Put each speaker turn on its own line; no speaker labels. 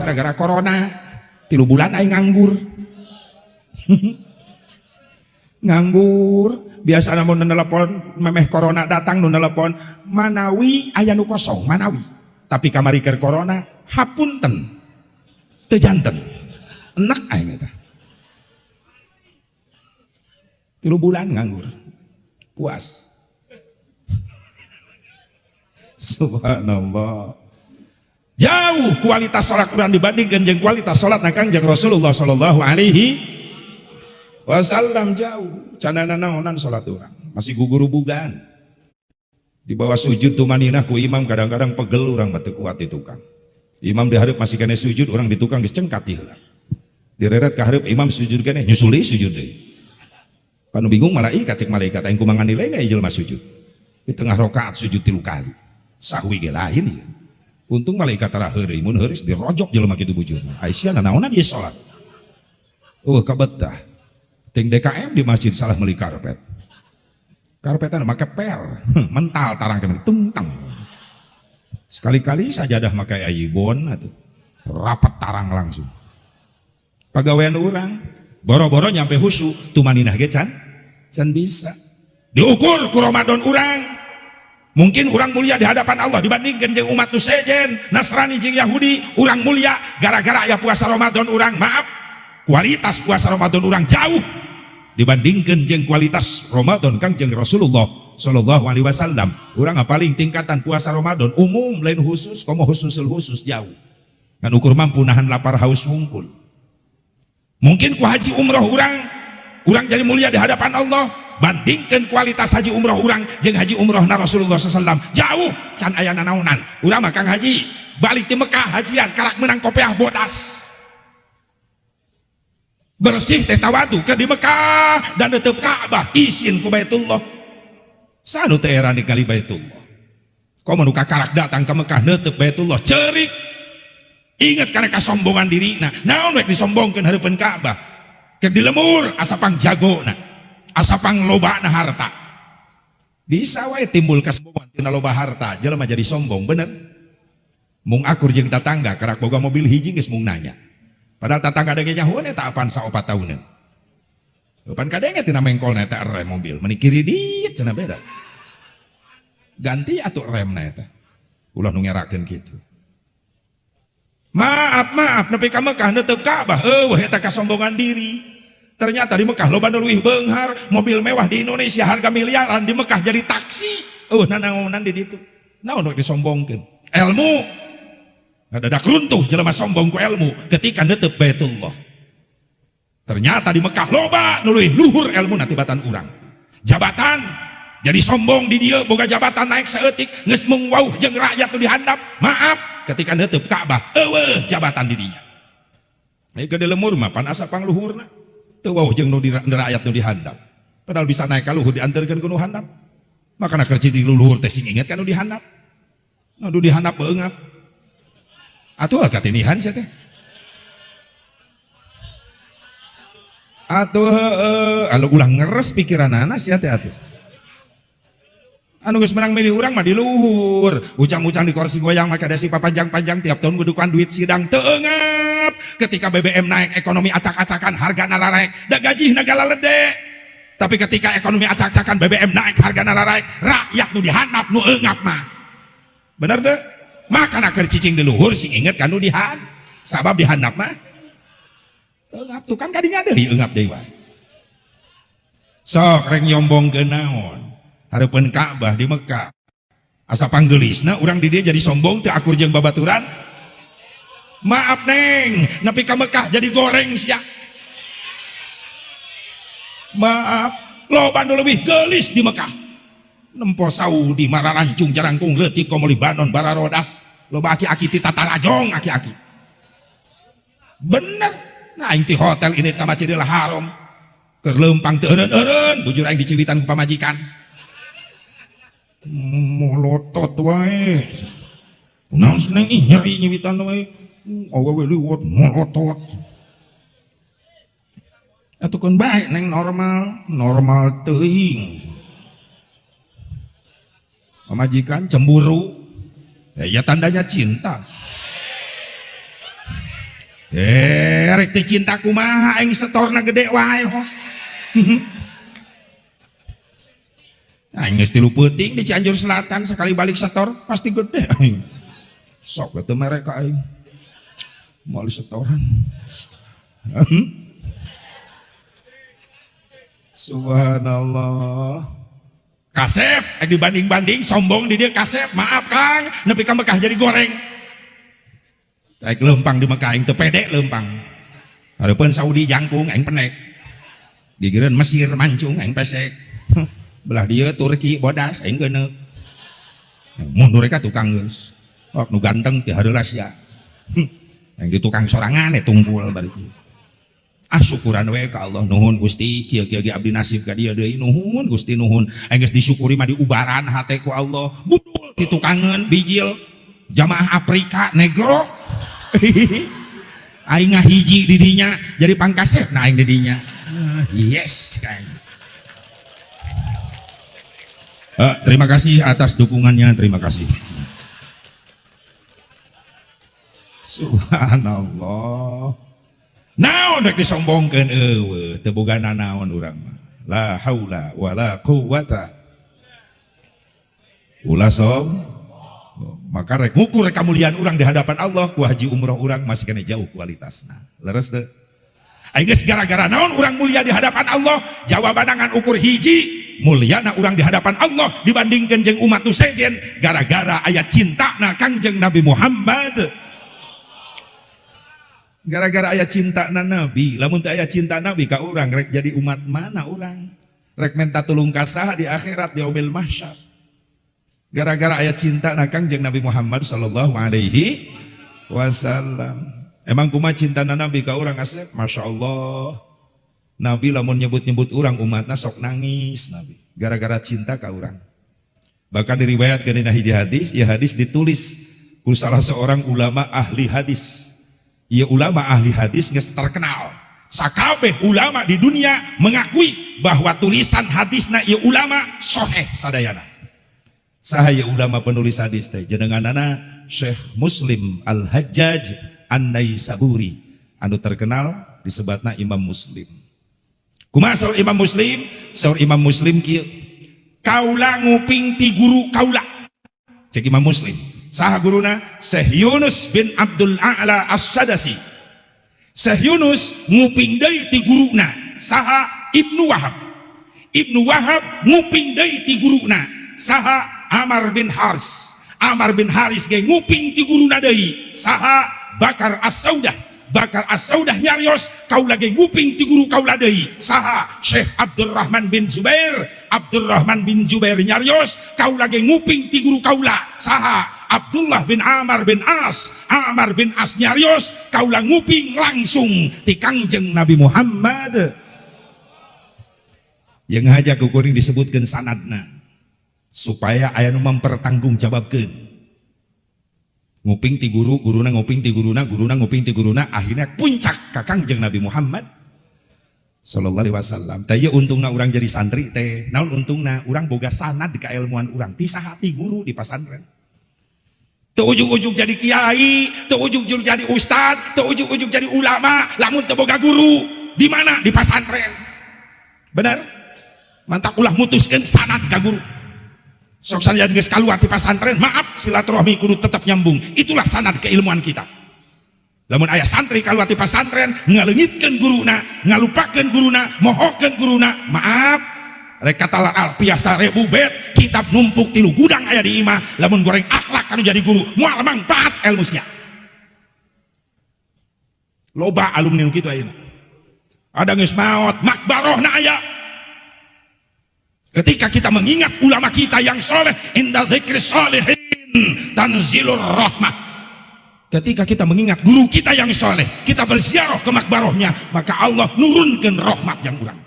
gara-gara corona 3 bulan aing nganggur. Nganggur biasa namun nelepon memeh corona datang nu nelepon manawi aya nu kosong manawi tapi kamari keur corona hapunten teu janten enak aing eta 3 bulan nganggur puas. Subhanallah, jauh kualitas sholat Quran dibandingkan jeung kualitas sholat Kangjeng Rasulullah sallallahu alaihi wasallam. Jauh canana naonan sholat orang masih gugurubugan di bawah sujud tumaninah ku imam kadang-kadang pegel orang batu kuat di tukang imam diharap masih kena sujud orang di tukang geus cengkat heula direret ka hareup imam sujud kene nyusuli sujud deui panu bingung malaikat cek malaikat aing kumaha nilai jelema sujud di tengah rakaat sujud 3 kali sahwi ge lain ya. Untung malaikat tara heureuy mun heureus dirojok jelema kitu bujurna Aisyah naonan ieu salat kabetah ting DKM di masjid salah meuli karpet karpetan make per mental tarang kene tungtang sekali-kali sajadah make ayibon atuh rapat tarang langsung pagawean orang boro-boro nyampe husu tumaninah ge can bisa diukur ku Ramadan orang. Mungkin orang mulia di hadapan Allah dibandingkan jeung umat nu sejen Nasrani jeung Yahudi. Orang mulia gara-gara aya puasa Ramadan orang. Maaf, kualitas puasa Ramadan orang jauh dibandingkan jeung kualitas Ramadan Kangjeng Rasulullah sallallahu alaihi wasallam. Urang paling tingkatan puasa Ramadan umum lain khusus, komo khususul khusus jauh. Kan ukur mampu nahan lapar haus wungkul. Mungkin ku haji umroh orang jadi mulia di hadapan Allah. Bandingkan kualitas haji umroh orang jeung haji umroh na Rasulullah SAW jauh can aya nanaonan. Urang mah Kang Haji balik di Mekah hajian karak menang kopiah bodas bersih teh tawadu ke di Mekah dan tetep Ka'bah izin ku Baitullah sanu teh era ningali Baitullah komo nu karak datang ke Mekah netep Baitullah ceurik inget karena kasombongan diri naon rek disombongkeun hareupeun Ka'bah keur dilemur asapang jagona asapang loba na harta bisa wae timbul kasombongan tina loba harta jelema jadi sombong bener mung akur jeung tatangga karak boga mobil hiji geus mung nanya padahal tatangga dege nyahoeun eta apaan 4 tahunan pan kadenge tina mengkolna eta rem mobil meni kiri diit cenah beda ganti atuh remna eta ulah nu ngerakeun kitu maaf nepi ka Mekah netep Ka'bah eta kasombongan diri. Ternyata di Mekah loba nu leuwih beunghar, mobil mewah di Indonesia harga miliaran di Mekah jadi taksi. Nanaonan di ditu. Naon rek disombongkeun? Ilmu. Ngadadak runtuh jelema sombong ku ilmu ketika netep Baitullah. Ternyata di Mekah loba nu leuwih luhur ilmu tibatan urang. Jabatan jadi sombong di dieu boga jabatan naik saeutik geus mung wauh jeung rakyat nu dihandap. Maaf, ketika netep Ka'bah eueuh jabatan di dinya. Ieu gede lemur mah pan asa pangluhurna. Teu wauh jeung nu rakyat nu dihandap. Padahal bisa naik ka luhur dianterkeun ku nu handap. Makana keur cicing luhur teh sing inget ka nu dihandap. Nu dihandap beungat. Atuh katinihan sia teh. Atuh anu ulah ngeres pikiranana sia teh atuh. Anu geus menang milih urang mah di luhur, ucang-ucang di kursi goyang make dasi papanjang-panjang tiap tahun kudukan duit sidang teu eungap. Ketika BBM naik ekonomi acak-acakan harga nararek da gaji nagala lede. Tapi ketika ekonomi acak-acakan BBM naik harga nararek rakyat nu dihandap nu eungap mah. Bener teu? Makana keur cicing di luhur sing inget kan nu dihandap. Sabab dihandap mah eungap tuh kan kadinya deui eungap deui wae. Sok rek nyombongkeun naon? Hareupeun Ka'bah di Mekah. Asa panggeulisna urang di dieu jadi sombong teu akur jeung babaturan. Maaf neng, nepi ka Mekah jadi goreng sia. Maaf, loba nu leuwih geulis di Mekah. Nempo Saudi mararancung jarangkung leutik komo Libanon bararodas. Loba aki-aki ti tatarajong aki-aki. Bener. Nah aing ti hotel ini ka Masjidil Haram. Keur leumpang teu eureun-eureun, bujur aing diciwitan ku pamajikan. Molotot wae. Kunaon seneng ih nyeri nyiwitan wae. Awewe liwat molotot. Atukeun bae neng normal teuing. Pamajikan cemburu. Ya tandanya cinta. rek cinta kumaha aing setorna gede wae ho. Aing geus 3 peuting di Cianjur Selatan sekali balik setor pasti gede aing. Sok atuh mereka aing. Moal setoran. Subhanallah. Kasep dibanding-banding sombong di dia kasep, maaf Kang, nepi ka Mekah jadi goreng. Kayak lempang di Mekah aing teu pede lempang. Hareupeun Saudi jangkung aing penek. Digireun Mesir mancung aing pesek. Belah dia Turki bodas aing geuneuk. Mundur ka tukang geus. Oh nu ganteng ti hareula sia. Yang di tukang sorangan tunggul bari. Syukuran we ka Allah, nuhun Gusti kieu-kieu ge abdi nasib ka dieu deui, nuhun Gusti nuhun. Aing geus disyukuri mah diubaran hate ku Allah. Budul ti tukangeun bijil jamaah Afrika negro. Aing ngahiji di dinya jadi pangkasepna aing di dinya. Yes kan. Terima kasih atas dukungannya, terima kasih. Subhanallah. Naon rek disombongkeun eueuh teu bogana naon urang mah. La haula wala quwata. Ulah som. Maka rek ngukur kamuliaan urang di hadapan Allah ku haji umroh urang masih kena jauh kualitasna. Leres teu? Aing geus gara-gara naon urang mulia di hadapan Allah? Jawabanna ngan ukur hiji, mulyana urang di hadapan Allah dibandingkeun jeung umat nu sejen gara-gara aya cintana Kangjeng Nabi Muhammad. Gara-gara aya cinta na Nabi, lamun teu aya cinta Nabi ka urang rek jadi umat mana urang? Rek minta tulung ka saha di akhirat di yaumil mahsyar. Gara-gara aya cinta na Kangjeng Nabi Muhammad sallallahu alaihi wasallam. Emang kumaha cinta na Nabi ka urang asep? Masya Allah. Nabi lamun nyebut-nyebut urang umatna sok nangis Nabi. Gara-gara cinta ka urang. Bahkan diriwayatkeun dina hiji hadis, ieu hadis ditulis ku salah seorang ulama ahli hadis. Ia ulama ahli hadis geus terkenal. Sakabeh ulama di dunia mengakui bahwa tulisan hadisna ieu ulama sahih sadayana. Saha ieu ulama penulis hadis teh? Jenenganana Syekh Muslim Al-Hajjaj An-Naisaburi anu terkenal disebutna Imam Muslim. Kumaha saur Imam Muslim? Saur Imam Muslim kieu. Kaula nguping ti guru kaula. Cek Imam Muslim. Saha guruna? Syekh Yunus bin Abdul A'la As-Sadasi. Syekh Yunus nguping deui ti guruna saha? Ibnu Wahab. Ibnu Wahab nguping deui ti guruna saha? Amr bin Haris. Amr bin Haris ge nguping ti guruna deui saha? Bakar As-Saudah. Bakar As-Saudah nyarios kaula ge nguping ti guru kaula deui saha? Syekh Abdurrahman bin Jubair. Abdurrahman bin Jubair nyarios kaula ge nguping ti guru kaula saha? Abdullah bin Amr bin As. Amr bin As nyarios kaula nguping langsung ti Kangjeng Nabi Muhammad. Yang haja kukuring disebutkan sanadna supaya aya nu mempertanggungjawabkeun. Nguping ti guru, guruna nguping ti guruna, guruna nguping ti guruna, akhirnya puncak ka Kangjeng Nabi Muhammad sallallahu alaihi wasallam. Tah ieu untungna urang jadi santri teh. Naon untungna? Urang boga sanad di kailmuan urang ti saha ti guru di pasantren. Teu ujug-ujug jadi kiai, teu ujug-ujug jadi ustad, teu ujug-ujug jadi ulama, lamun teu boga guru. Di mana? Di pasantren. Benar? Mantap ulah mutuskeun sanad ka guru. Sok sanad geus kaluar ti pasantren, maaf silaturahmi kudu tetap nyambung. Itulah sanad keilmuan kita. Lamun aya santri kaluar ti pasantren ngaleungitkeun guruna, ngalupakeun guruna, mohokeun guruna, maaf rek katalar alpiasa rebu bet kitab numpuk tilu gudang aya di imah lamun goreng akhlak kanu jadi guru moal mangpaat ilmusnya. Loba alumni nu kitu ayeuna. Ada geus maot makbarohna aya. Ketika kita mengingat ulama kita yang soleh, inda dzikris sholihin tanzilur rahmah. Ketika kita mengingat guru kita yang soleh, kita berziarah ke makbarohnya, maka Allah nurunkan rahmat yang urang.